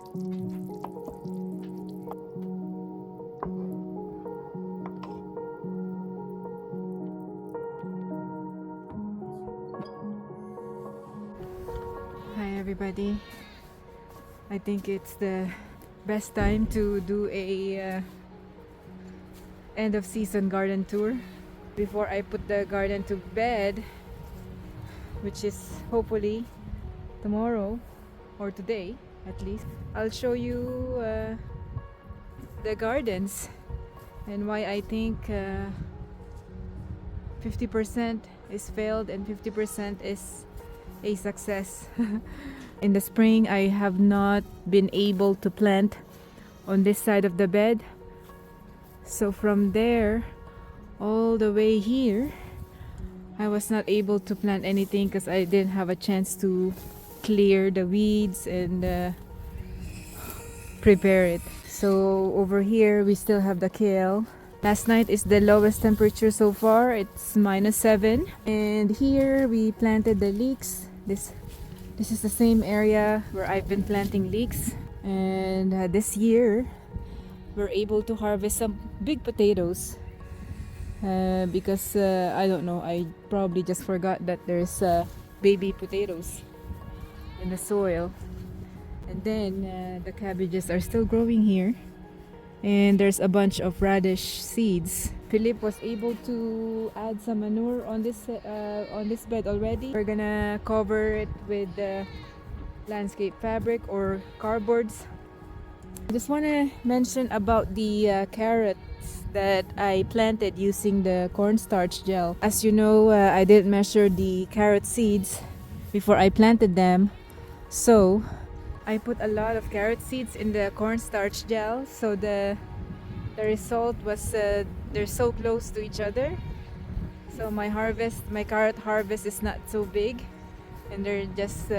Hi everybody. I think it's the best time to do a end of season garden tour before I put the garden to bed, which is hopefully tomorrow or today at least. I'll show you the gardens and why I think 50% is failed and 50% is a success. In the spring, I have not been able to plant on this side of the bed, so from there all the way here I was not able to plant anything because I didn't have a chance to clear the weeds and prepare it. So over here we still have the kale. Last night is the lowest temperature so far, it's -7, and here we planted the leeks. This is the same area where I've been planting leeks, and this year we're able to harvest some big potatoes because I don't know, I probably just forgot that there's baby potatoes in the soil. And then the cabbages are still growing here, and there's a bunch of radish seeds. Philippe was able to add some manure on this bed already. We're gonna cover it with landscape fabric or cardboards. I just want to mention about the carrots that I planted using the cornstarch gel. As you know, I didn't measure the carrot seeds before I planted them, so I put a lot of carrot seeds in the cornstarch gel, so the result was they're so close to each other. So my carrot harvest is not so big, and they're just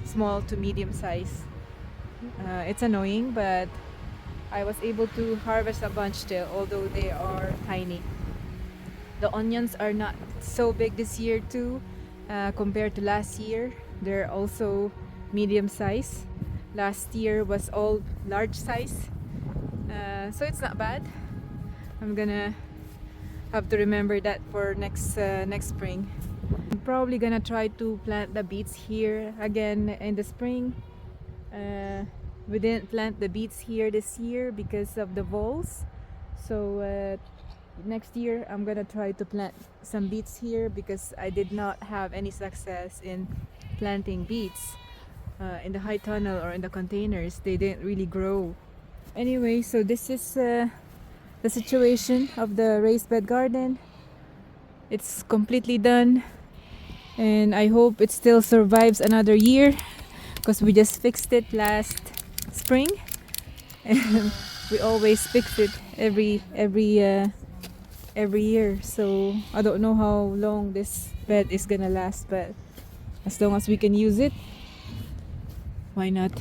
small to medium size. It's annoying, but I was able to harvest a bunch still, although they are tiny. The onions are not so big this year too, compared to last year. They're also medium size. Last year was all large size, so it's not bad. I'm gonna have to remember that for next spring. I'm probably gonna try to plant the beets here again in the spring. We didn't plant the beets here this year because of the voles, so next year I'm gonna try to plant some beets here because I did not have any success in planting beets in the high tunnel or in the containers. They didn't really grow. Anyway, so this is the situation of the raised bed garden. It's completely done, and I hope it still survives another year because we just fixed it last spring and we always fix it every year. So I don't know how long this bed is gonna last, but as long as we can use it, why not?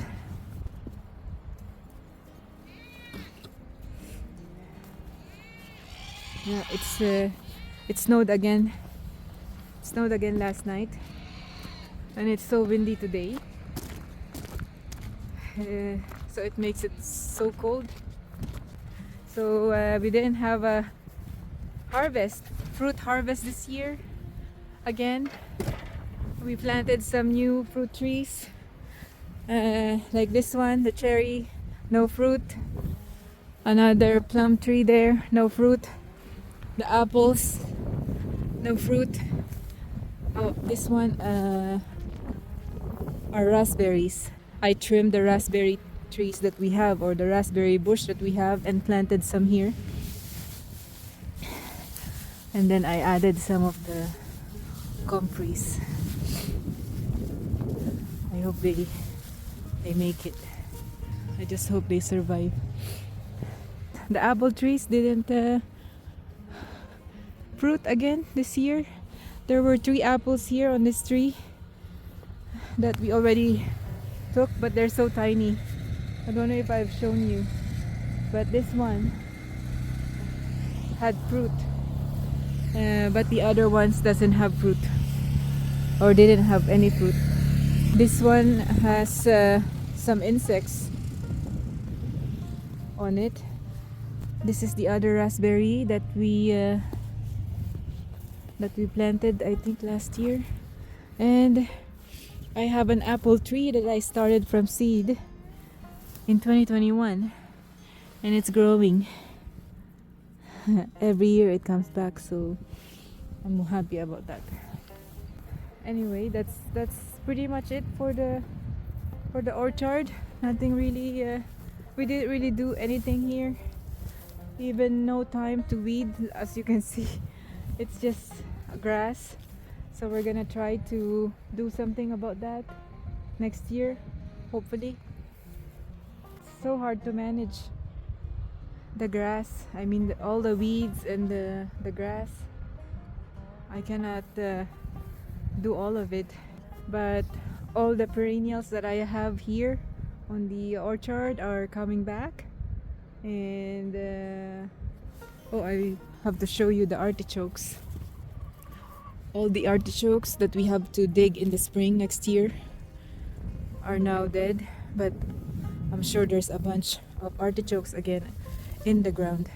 Yeah, it snowed again. It snowed again last night, and it's so windy today. So it makes it so cold. So we didn't have a fruit harvest this year. Again, we planted some new fruit trees, like this one, the cherry, no fruit. Another plum tree there, no fruit. The apples, no fruit. Oh, this one are raspberries. I trimmed the raspberry trees that we have, or the raspberry bush that we have, and planted some here. And then I added some of the comfreys. I hope they make it. I just hope they survive. The apple trees didn't fruit again this year. There were 3 apples here on this tree that we already took, but they're so tiny. I don't know if I've shown you, but this one had fruit, but the other ones doesn't have fruit, or didn't have any fruit. This one has some insects on it. This is the other raspberry that we planted, I think, last year. And I have an apple tree that I started from seed in 2021, and it's growing. Every year it comes back, so I'm happy about that. Anyway, that's pretty much it for the orchard. Nothing really, we didn't really do anything here. Even no time to weed, as you can see. It's just grass. So we're gonna try to do something about that next year, hopefully. It's so hard to manage the grass. I mean, all the weeds and the grass. I cannot do all of it, but all the perennials that I have here on the orchard are coming back. And oh, I have to show you the artichokes. All the artichokes that we have to dig in the spring next year are now dead, but I'm sure there's a bunch of artichokes again in the ground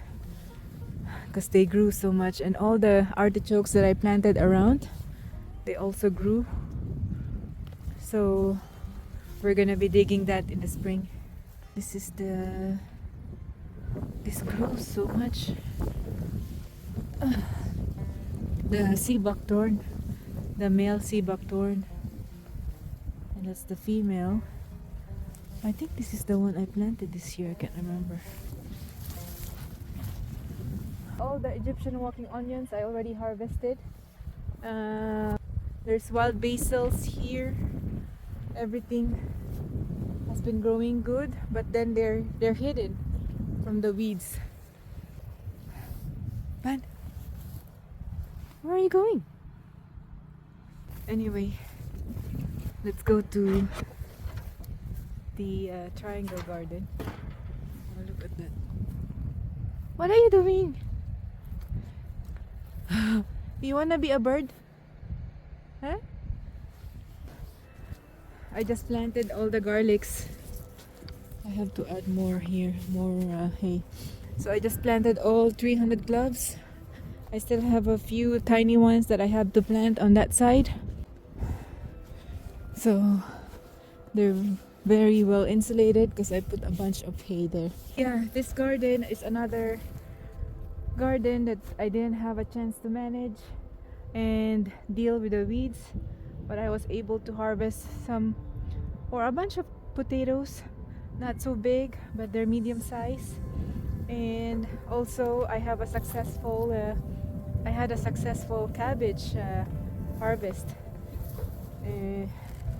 because they grew so much. And all the artichokes that I planted around, they also grew. So we're gonna be digging that in the spring. This grows so much. The sea buckthorn, the male sea buckthorn, and that's the female. I think this is the one I planted this year. I can't remember. All the Egyptian walking onions I already harvested. There's wild basils here. Everything has been growing good, but then they're hidden from the weeds. But where are you going? Anyway, let's go to the triangle garden. Oh, look at that. What are you doing? You wanna be a bird? Huh? I just planted all the garlics. I have to add more here, more hay. So I just planted all 300 cloves. I still have a few tiny ones that I have to plant on that side. So they're very well insulated because I put a bunch of hay there. Yeah, this garden is another garden that I didn't have a chance to manage and deal with the weeds, but I was able to harvest some or a bunch of potatoes, not so big, but they're medium size. And also I have a successful I had a successful cabbage harvest,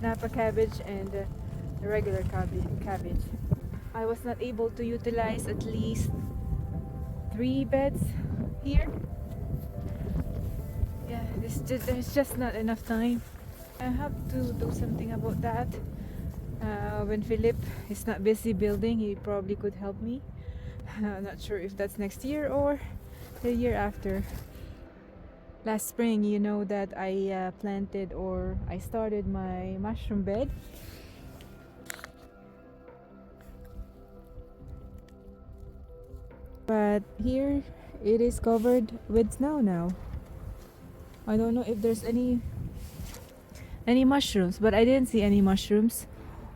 Napa cabbage and the regular cabbage. I was not able to utilize at least 3 beds here. Yeah, there's just not enough time. I have to do something about that. When Philippe is not busy building, he probably could help me. I'm not sure if that's next year or the year after. Last spring, you know that I planted or I started my mushroom bed. But here it is covered with snow now. I don't know if there's any mushrooms, but I didn't see any mushrooms.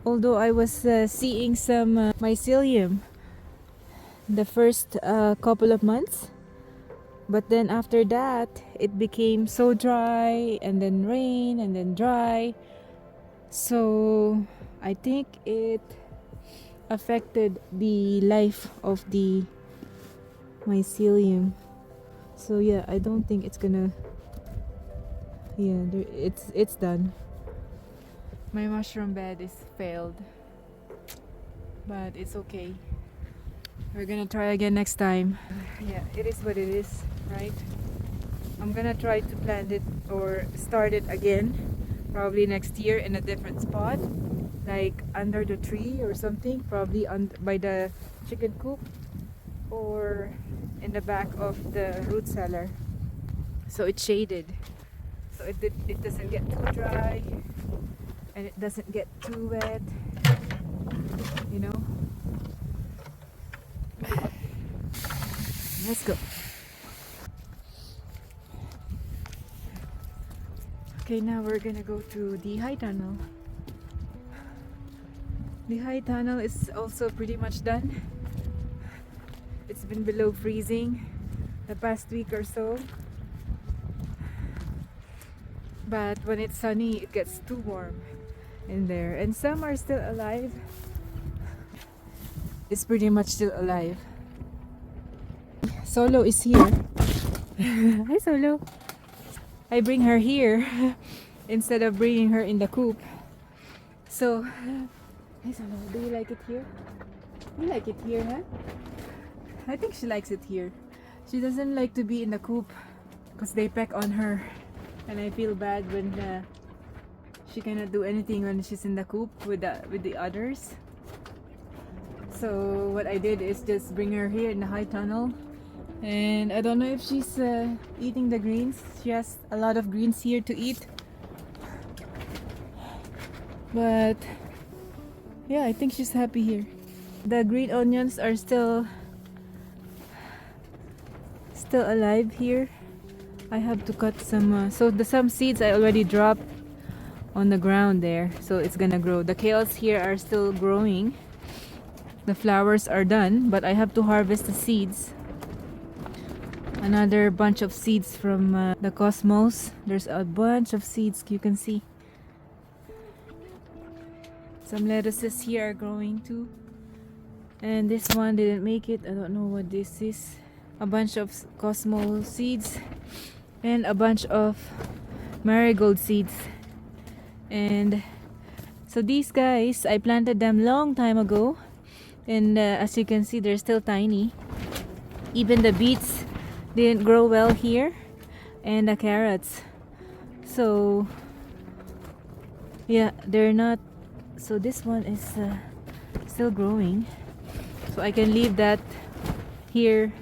Although I was seeing some mycelium the first couple of months. But then after that, it became so dry, and then rain, and then dry. So I think it affected the life of the mycelium. So yeah, I don't think it's gonna. Yeah, it's done. My mushroom bed is failed, but it's okay. We're gonna try again next time. Yeah, it is what it is, right? I'm gonna try to plant it or start it again, probably next year in a different spot, like under the tree or something, probably by the chicken coop or in the back of the root cellar, so it's shaded, so it doesn't get too dry and it doesn't get too wet, you know. Let's go. Okay, now we're gonna go to the high tunnel. The high tunnel is also pretty much done. It's been below freezing the past week or so. But when it's sunny, it gets too warm in there. And some are still alive. It's pretty much still alive. Solo is here. Hi, Solo. I bring her here instead of bringing her in the coop. So, hey Solo, do you like it here? You like it here, huh? I think she likes it here. She doesn't like to be in the coop because they peck on her. And I feel bad when she cannot do anything when she's in the coop with the others. So what I did is just bring her here in the high tunnel. And I don't know if she's eating the greens. She has a lot of greens here to eat. But yeah, I think she's happy here. The green onions are still alive here. I have to cut some some seeds I already dropped on the ground there, so it's gonna grow. The kales here are still growing. The flowers are done, but I have to harvest the seeds. Another bunch of seeds from the cosmos. There's a bunch of seeds you can see. Some lettuces here are growing too. And this one didn't make it. I don't know what this is. A bunch of cosmos seeds and a bunch of marigold seeds. And so these guys, I planted them long time ago. And as you can see, they're still tiny. Even the beets didn't grow well here, and the carrots. So yeah, they're not. So this one is still growing. So I can leave that here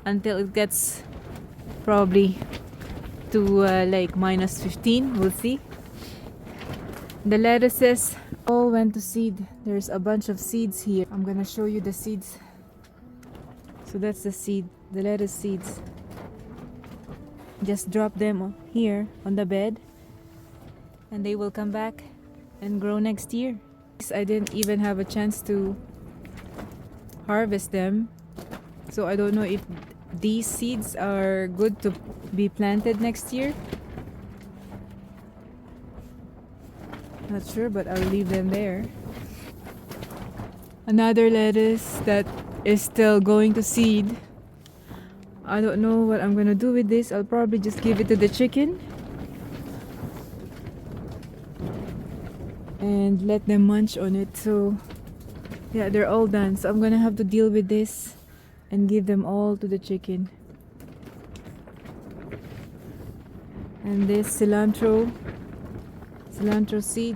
until it gets probably to like minus 15. We'll see. The lettuces all went to seed. There's a bunch of seeds here. I'm gonna show you the seeds. So that's the seed, the lettuce seeds. Just drop them here on the bed and they will come back and grow next year. I didn't even have a chance to harvest them, so I don't know if these seeds are good to be planted next year. Not sure, but I'll leave them there. Another lettuce that is still going to seed. I don't know what I'm gonna do with this. I'll probably just give it to the chicken and let them munch on it. So yeah, they're all done. So I'm gonna have to deal with this and give them all to the chicken. And this cilantro seed.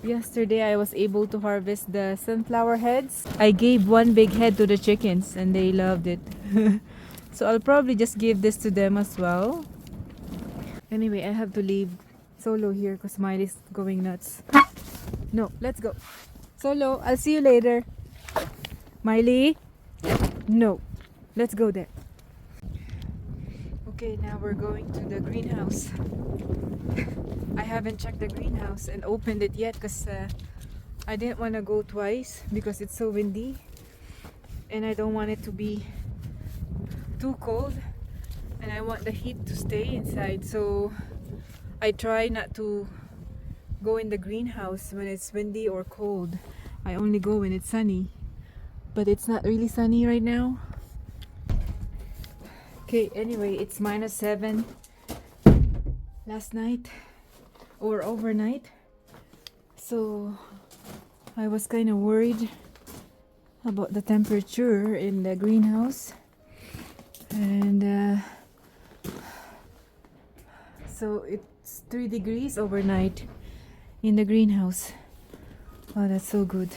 Yesterday I was able to harvest the sunflower heads. I gave one big head to the chickens and they loved it. So I'll probably just give this to them as well. Anyway, I have to leave Solo here because Miley's going nuts. No, let's go. Solo, I'll see you later. Miley? No, let's go there. Okay, now we're going to the greenhouse. I haven't checked the greenhouse and opened it yet because I didn't want to go twice because it's so windy and I don't want it to be too cold and I want the heat to stay inside. So I try not to go in the greenhouse when it's windy or cold. I only go when it's sunny, but it's not really sunny right now. Okay, anyway, it's -7 last night or overnight, so I was kind of worried about the temperature in the greenhouse. And so it's 3 degrees overnight in the greenhouse. Wow, that's so good.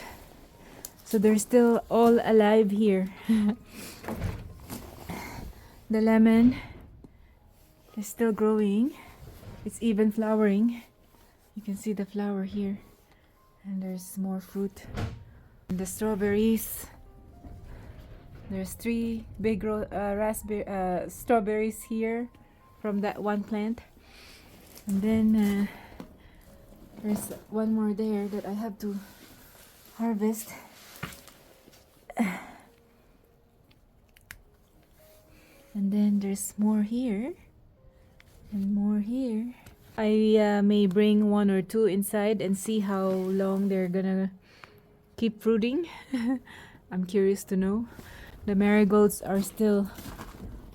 So they're still all alive here. The lemon is still growing. It's even flowering. You can see the flower here. And there's more fruit. And the strawberries There's three big raspberry strawberries here from that one plant, and then there's one more there that I have to harvest. And then there's more here and more here. I may bring one or two inside and see how long they're gonna keep fruiting. I'm curious to know. The marigolds are still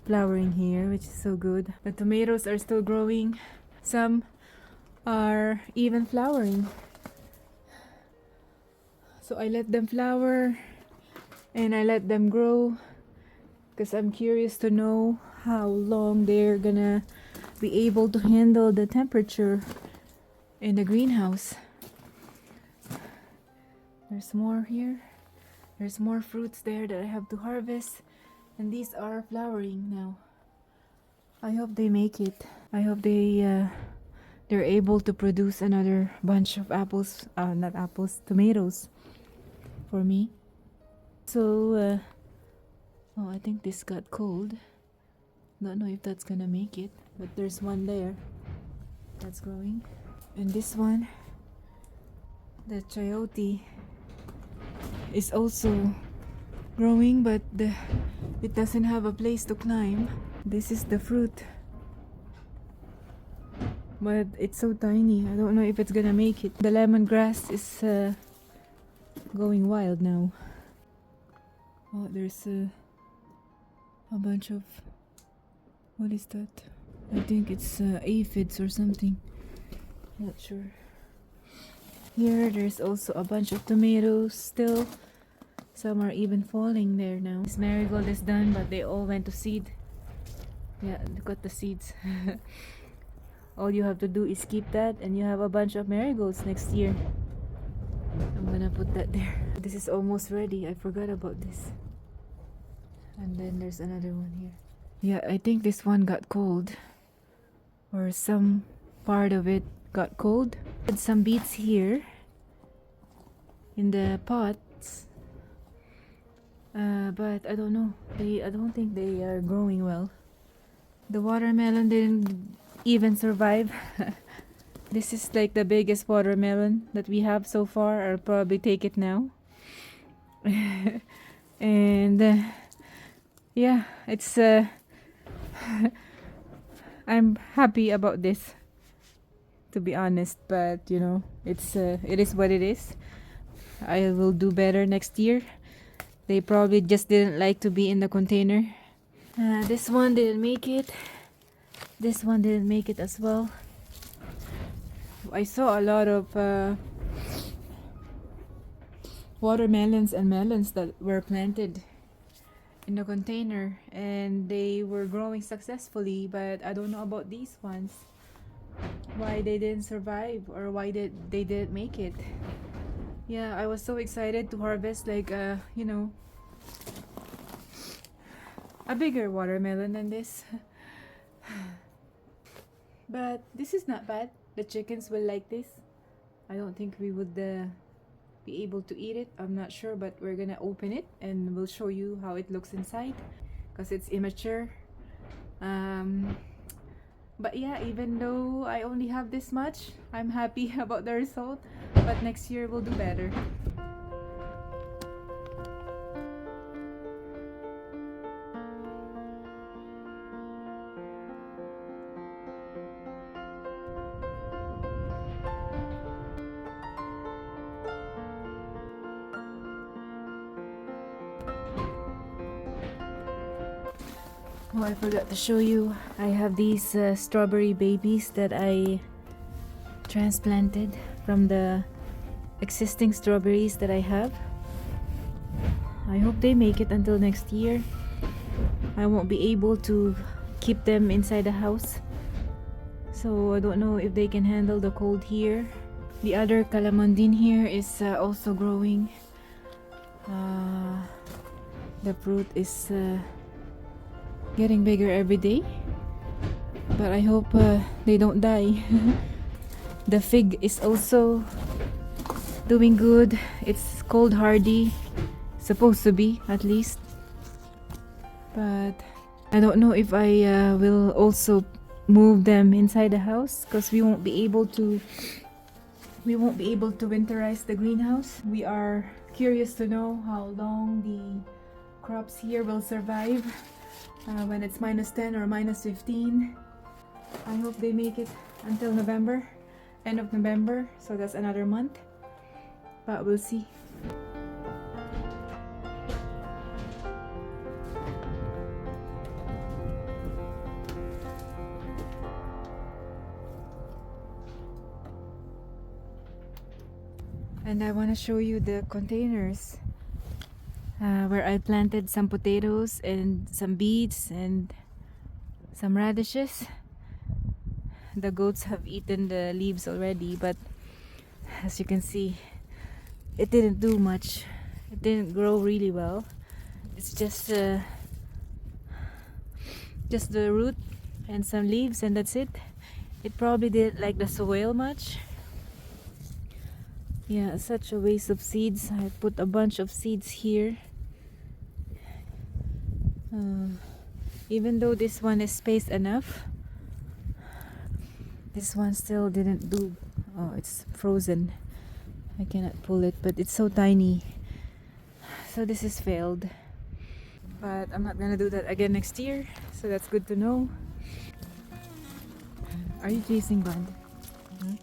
flowering here, which is so good. The tomatoes are still growing. Some are even flowering. So I let them flower and I let them grow because I'm curious to know how long they're gonna be able to handle the temperature in the greenhouse. There's more here. There's more fruits there that I have to harvest, and these are flowering now. I hope they make it. I hope they're able to produce another bunch of apples, not apples, tomatoes for me. So oh, I think this got cold. Don't know if that's gonna make it, but there's one there that's growing. And this one, the chayote, is also growing, but it doesn't have a place to climb. This is the fruit, but it's so tiny. I don't know if it's gonna make it. The lemongrass is going wild now. Oh, there's a bunch of, what is that? I think it's aphids or something. Not sure. Here there's also a bunch of tomatoes still. Some are even falling there now. This marigold is done, but they all went to seed. Yeah, look at the seeds. All you have to do is keep that and you have a bunch of marigolds next year. I'm gonna put that there. This is almost ready. I forgot about this. And then there's another one here. Yeah, I think this one got cold, or some part of it got cold. And some beets here in the pots, but I don't know. I don't think they are growing well. The watermelon didn't even survive. This is like the biggest watermelon that we have so far. I'll probably take it now. And yeah, it's I'm happy about this, to be honest, but you know, it is what it is. I will do better next year. They probably just didn't like to be in the container. This one didn't make it. This one didn't make it as well. I saw a lot of watermelons and melons that were planted in the container and they were growing successfully, but I don't know about these ones, why they didn't survive or why they didn't make it. Yeah, I was so excited to harvest like you know, a bigger watermelon than this. But this is not bad. The chickens will like this. I don't think we would be able to eat it. I'm not sure, but we're gonna open it and we'll show you how it looks inside because it's immature. But yeah, even though I only have this much, I'm happy about the result. But next year we'll do better. Oh, I forgot to show you. I have these strawberry babies that I transplanted from the existing strawberries that I have. I hope they make it until next year. I won't be able to keep them inside the house, so I don't know if they can handle the cold here. The other calamandin here is also growing. The fruit is getting bigger every day, but I hope they don't die. The fig is also doing good. It's cold hardy, supposed to be at least. But I don't know if I will also move them inside the house, because we won't be able to winterize the greenhouse. We are curious to know how long the crops here will survive when it's -10 or -15. I hope they make it until November, end of November, so that's another month, but we'll see. And I want to show you the containers where I planted some potatoes and some beets and some radishes. The goats have eaten the leaves already, but as you can see, it didn't do much. It didn't grow really well. It's just the root and some leaves, and that's it. It probably didn't like the soil much. Yeah, such a waste of seeds. I put a bunch of seeds here. Even though this one is spaced enough, this one still didn't do. Oh, it's frozen. I cannot pull it, but it's so tiny. So this is failed. But I'm not gonna do that again next year, so that's good to know. Are you chasing Bond? Hmm?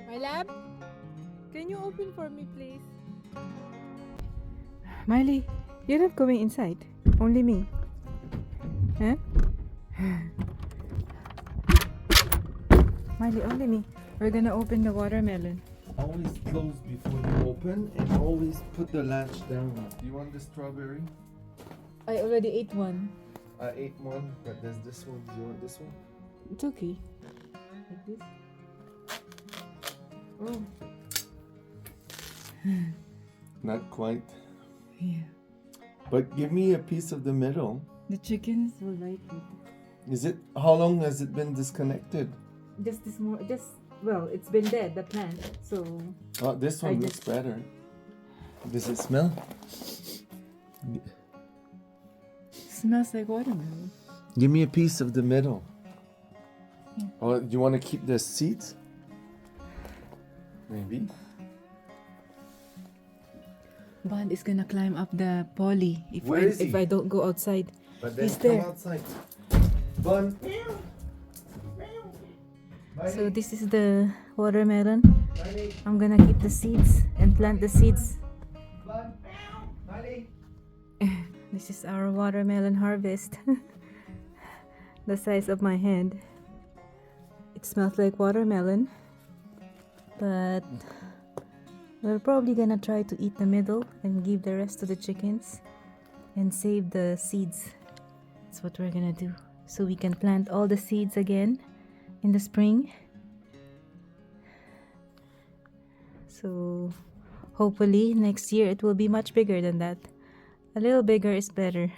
My lab? Can you open for me, please? Miley, you're not going inside. Only me. Huh? Miley, only me. We're gonna open the watermelon. Always close before you open and always put the latch down. Do you want the strawberry? I already ate one. I ate one, but there's this one. Do you want this one? It's okay. Like this. Oh. Not quite. Yeah. But give me a piece of the middle. The chickens will like it. Is it? How long has it been disconnected? Well, it's been dead, the plant. So Oh, this one looks better. Does it smell? smells like watermelon. Give me a piece of the middle. Yeah. Or do you want to keep the seeds? Maybe. Bond is gonna climb up the poly Where is he? if I don't go outside. But then He's come there. outside. Bun. So this is the watermelon. I'm gonna keep the seeds and plant the seeds. This is our watermelon harvest. The size of my hand. It smells like watermelon, but we're probably gonna try to eat the middle and give the rest to the chickens and save the seeds. That's what we're gonna do, so we can plant all the seeds again in the spring. So hopefully next year it will be much bigger than that. A little bigger is better.